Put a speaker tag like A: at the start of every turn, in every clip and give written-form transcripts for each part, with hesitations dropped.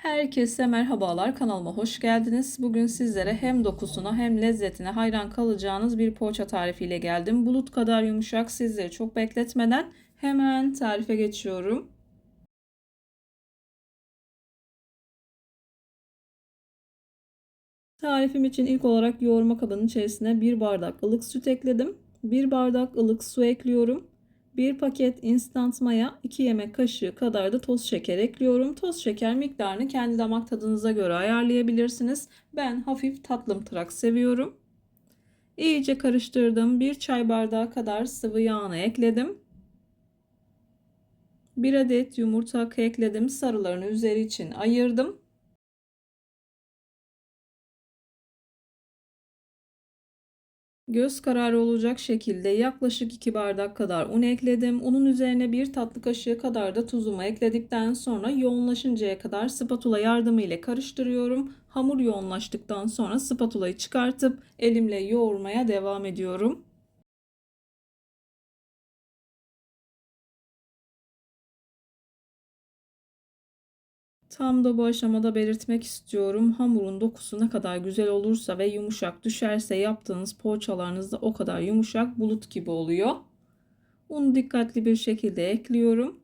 A: Herkese merhabalar, kanalıma hoş geldiniz. Bugün sizlere hem dokusuna hem lezzetine hayran kalacağınız bir poğaça tarifiyle geldim. Bulut kadar yumuşak, sizleri çok bekletmeden hemen tarife geçiyorum. Tarifim için ilk olarak yoğurma kabının içerisine 1 bardak ılık süt ekledim. 1 bardak ılık su ekliyorum. 1 paket instant maya, 2 yemek kaşığı kadar da toz şeker ekliyorum. Toz şeker miktarını kendi damak tadınıza göre ayarlayabilirsiniz. Ben hafif tatlımtırak seviyorum. İyice karıştırdım. 1 çay bardağı kadar sıvı yağını ekledim. 1 adet yumurta ekledim. Sarılarını üzeri için ayırdım. Göz kararı olacak şekilde yaklaşık 2 bardak kadar un ekledim. Unun üzerine 1 tatlı kaşığı kadar da tuzumu ekledikten sonra yoğunlaşıncaya kadar spatula yardımı ile karıştırıyorum. Hamur yoğunlaştıktan sonra spatulayı çıkartıp elimle yoğurmaya devam ediyorum. Tam da bu aşamada belirtmek istiyorum. Hamurun dokusu ne kadar güzel olursa ve yumuşak düşerse yaptığınız poğaçalarınız da o kadar yumuşak, bulut gibi oluyor. Unu dikkatli bir şekilde ekliyorum.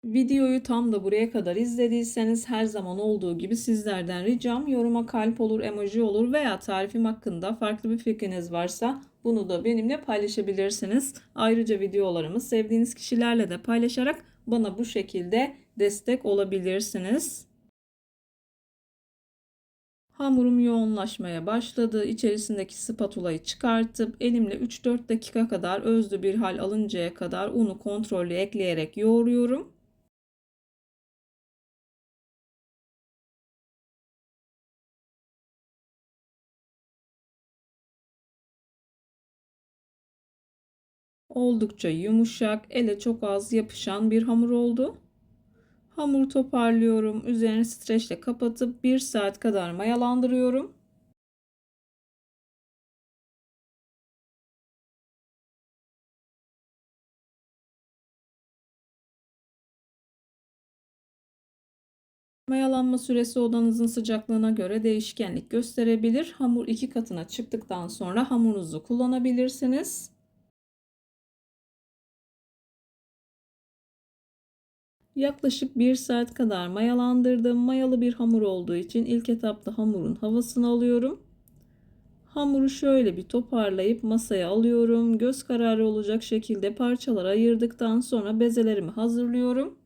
A: Videoyu tam da buraya kadar izlediyseniz her zaman olduğu gibi sizlerden ricam yoruma kalp olur, emoji olur veya tarifim hakkında farklı bir fikriniz varsa bunu da benimle paylaşabilirsiniz. Ayrıca videolarımı sevdiğiniz kişilerle de paylaşarak bana bu şekilde destek olabilirsiniz. Hamurum yoğunlaşmaya başladı. İçerisindeki spatulayı çıkartıp elimle 3-4 dakika kadar özlü bir hal alıncaya kadar unu kontrollü ekleyerek yoğuruyorum. Oldukça yumuşak, ele çok az yapışan bir hamur oldu. Hamuru toparlıyorum. Üzerini streçle kapatıp 1 saat kadar mayalandırıyorum. Mayalanma süresi odanızın sıcaklığına göre değişkenlik gösterebilir. Hamur 2 katına çıktıktan sonra hamurunuzu kullanabilirsiniz. Yaklaşık 1 saat kadar mayalandırdım. Mayalı bir hamur olduğu için ilk etapta hamurun havasını alıyorum. Hamuru şöyle bir toparlayıp masaya alıyorum. Göz kararı olacak şekilde parçalara ayırdıktan sonra bezelerimi hazırlıyorum.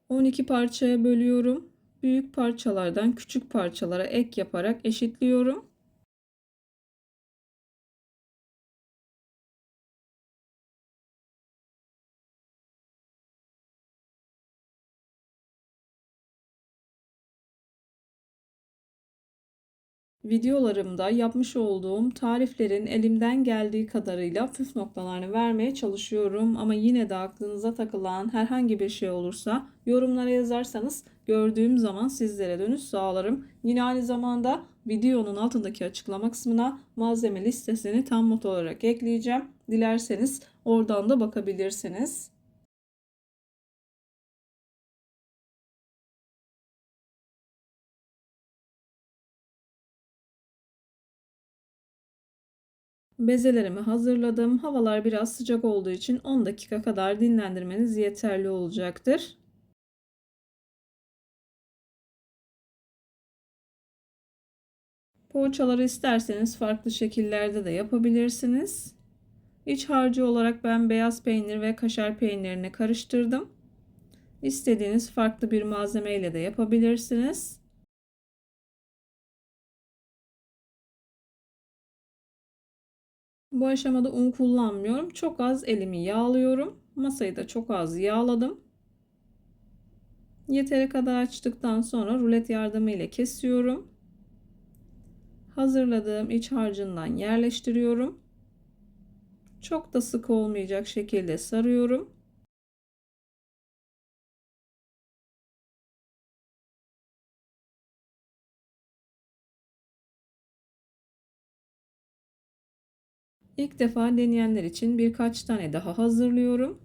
A: ...12 parçaya bölüyorum. Büyük parçalardan küçük parçalara ek yaparak eşitliyorum. Videolarımda yapmış olduğum tariflerin elimden geldiği kadarıyla püf noktalarını vermeye çalışıyorum. Ama yine de aklınıza takılan herhangi bir şey olursa yorumlara yazarsanız gördüğüm zaman sizlere dönüş sağlarım. Yine aynı zamanda videonun altındaki açıklama kısmına malzeme listesini tam not olarak ekleyeceğim. Dilerseniz oradan da bakabilirsiniz. Bezelerimi hazırladım. Havalar biraz sıcak olduğu için 10 dakika kadar dinlendirmeniz yeterli olacaktır. Poğaçaları isterseniz farklı şekillerde de yapabilirsiniz. İç harcı olarak ben beyaz peynir ve kaşar peynirini karıştırdım. İstediğiniz farklı bir malzemeyle de yapabilirsiniz. Bu aşamada un kullanmıyorum. Çok az elimi yağlıyorum. Masayı da çok az yağladım. Yeteri kadar açtıktan sonra rulet yardımıyla kesiyorum. Hazırladığım iç harcından yerleştiriyorum. Çok da sık olmayacak şekilde sarıyorum. İlk defa deneyenler için birkaç tane daha hazırlıyorum.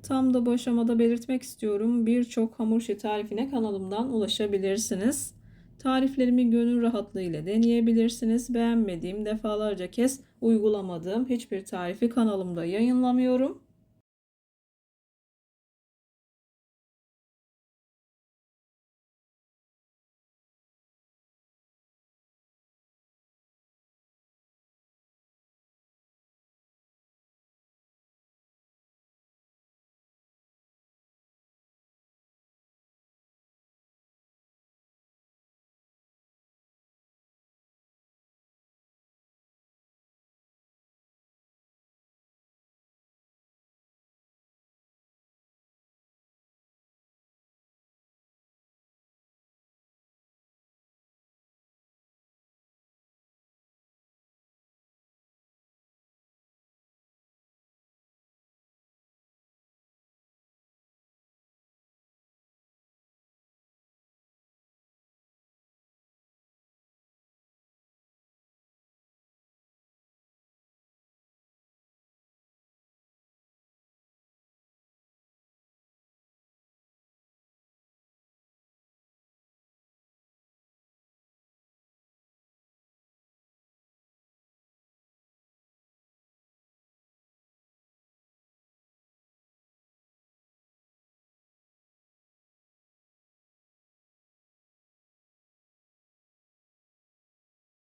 A: Tam da bu aşamada belirtmek istiyorum. Birçok hamur işi tarifine kanalımdan ulaşabilirsiniz. Tariflerimi gönül rahatlığıyla deneyebilirsiniz. Beğenmediğim, defalarca kez uygulamadığım hiçbir tarifi kanalımda yayınlamıyorum.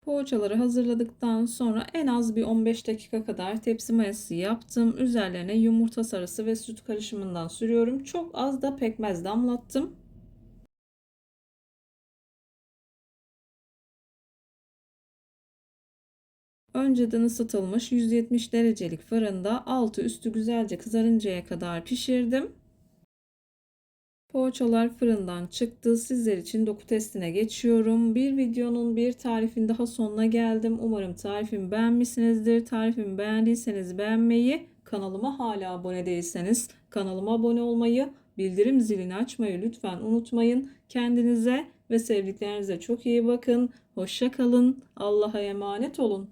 A: Poğaçaları hazırladıktan sonra en az bir 15 dakika kadar tepsi mayası yaptım. Üzerlerine yumurta sarısı ve süt karışımından sürüyorum. Çok az da pekmez damlattım. Önceden ısıtılmış 170 derecelik fırında altı üstü güzelce kızarıncaya kadar pişirdim. Poğaçalar fırından çıktı. Sizler için doku testine geçiyorum. Bir videonun bir tarifin daha sonuna geldim. Umarım tarifimi beğenmişsinizdir. Tarifimi beğendiyseniz beğenmeyi, kanalıma hala abone değilseniz kanalıma abone olmayı, bildirim zilini açmayı lütfen unutmayın. Kendinize ve sevdiklerinize çok iyi bakın. Hoşça kalın. Allah'a emanet olun.